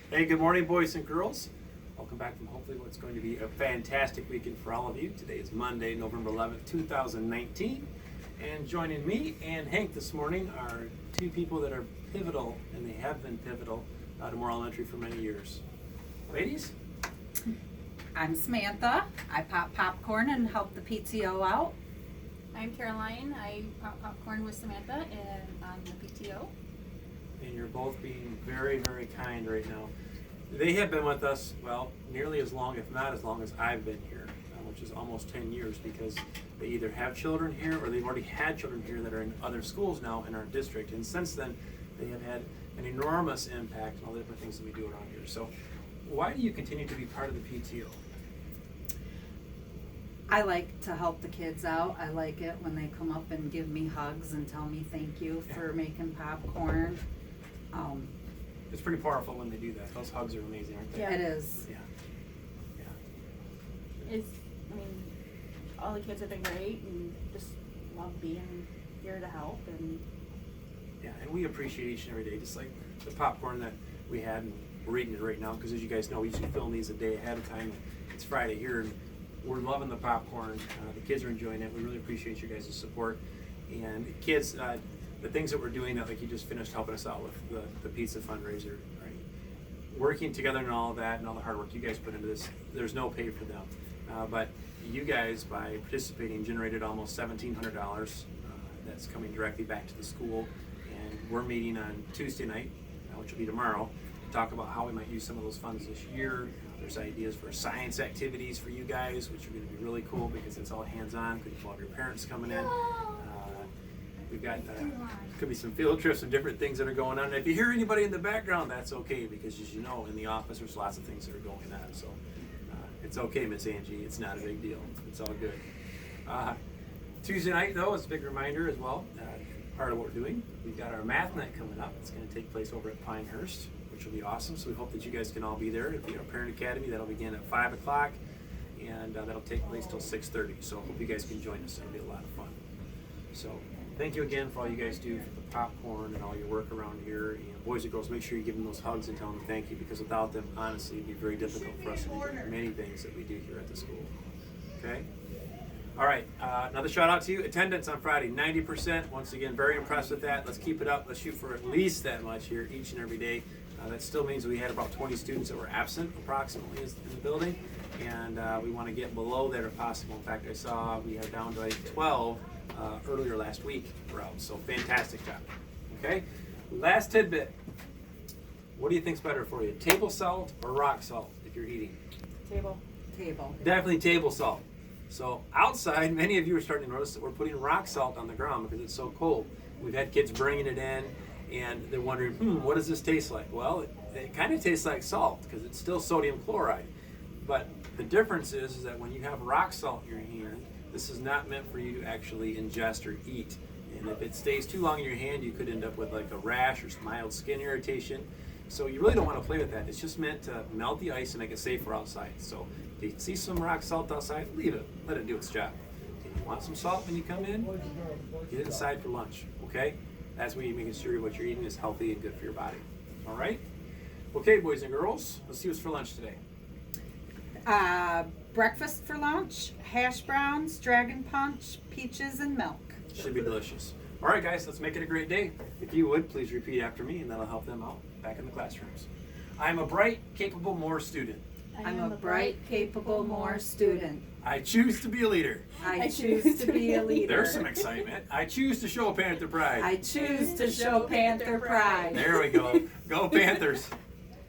Hey, good morning, boys and girls. Welcome back from hopefully what's going to be a fantastic weekend for all of you. Today is Monday, November 11th, 2019. And joining me and Hank this morning are two people that are pivotal, and they have been pivotal to Moore Elementary for many years. Ladies? I'm Samantha. I pop popcorn and help the PTO out. I'm Caroline. I pop popcorn with Samantha and on the PTO. And you're both being very, very kind right now. They have been with us, well, nearly as long, if not as long as I've been here, which is almost 10 years, because they either have children here or they've already had children here that are in other schools now in our district. And since then, they have had an enormous impact on all the different things that we do around here. So why do you continue to be part of the PTO? I like to help the kids out. I like it when they come up and give me hugs and tell me thank you for making popcorn. It's pretty powerful when they do that. Those hugs are amazing, aren't they? Yeah. It is. Yeah. All the kids have been great and just love being here to help. And Yeah, and we appreciate each and every day, just like the popcorn that we had, and we're eating it right now, because as you guys know, we usually film these a day ahead of time. It's Friday here, and we're loving the popcorn. The kids are enjoying it. We really appreciate you guys' support. And kids, the things that we're doing, that like you just finished helping us out with the pizza fundraiser, right? Working together and all of that and all the hard work you guys put into this, there's no pay for them. But you guys, by participating, generated almost $1,700 that's coming directly back to the school. And we're meeting on Tuesday night, which will be tomorrow, to talk about how we might use some of those funds this year. There's ideas for science activities for you guys, which are going to be really cool because it's all hands-on. Could you have your parents coming in? We've got, could be some field trips and different things that are going on. And if you hear anybody in the background, that's okay, because as you know, in the office, there's lots of things that are going on. So it's okay, Miss Angie. It's not a big deal. It's all good. Tuesday night, though, is a big reminder as well. Part of what we're doing. We've got our math night coming up. It's going to take place over at Pinehurst, which will be awesome. So we hope that you guys can all be there. It'll be our Parent Academy. That'll begin at 5 o'clock, and that'll take place till 6:30. So I hope you guys can join us. It'll be a lot of fun. So thank you again for all you guys do for the popcorn and all your work around here. And boys and girls, make sure you give them those hugs and tell them thank you, because without them, honestly, it'd be very difficult for us to do many things that we do here at the school. Okay? All right, another shout out to you. Attendance on Friday, 90%. Once again, very impressed with that. Let's keep it up. Let's shoot for at least that much here each and every day. That still means we had about 20 students that were absent approximately in the building, and we want to get below that if possible. In fact, I saw we are down to like 12 earlier last week we're out. So fantastic job. Okay, last tidbit. What do you think's better for you, table salt or rock salt if you're eating? table. Definitely table salt. So outside, many of you are starting to notice that we're putting rock salt on the ground because it's so cold. We've had kids bringing it in, and they're wondering, what does this taste like? Well, it kind of tastes like salt because it's still sodium chloride. But the difference is that when you have rock salt in your hand, this is not meant for you to actually ingest or eat. And if it stays too long in your hand, you could end up with like a rash or some mild skin irritation. So you really don't want to play with that. It's just meant to melt the ice and make it safer outside. So if you see some rock salt outside, leave it. Let it do its job. If you want some salt when you come in, get it inside for lunch, okay? That's when you're making sure what you're eating is healthy and good for your body. All right? Okay, boys and girls, let's see what's for lunch today. Breakfast for lunch, hash browns, dragon punch, peaches, and milk. Should be delicious. All right, guys, let's make it a great day. If you would, please repeat after me, and that'll help them out back in the classrooms. I'm a bright, capable Moore student. I'm a bright, capable Moore student. I choose to be a leader. I choose to be a leader. There's some excitement. I choose to show Panther pride. I choose to show Panther pride. There we go. Go Panthers.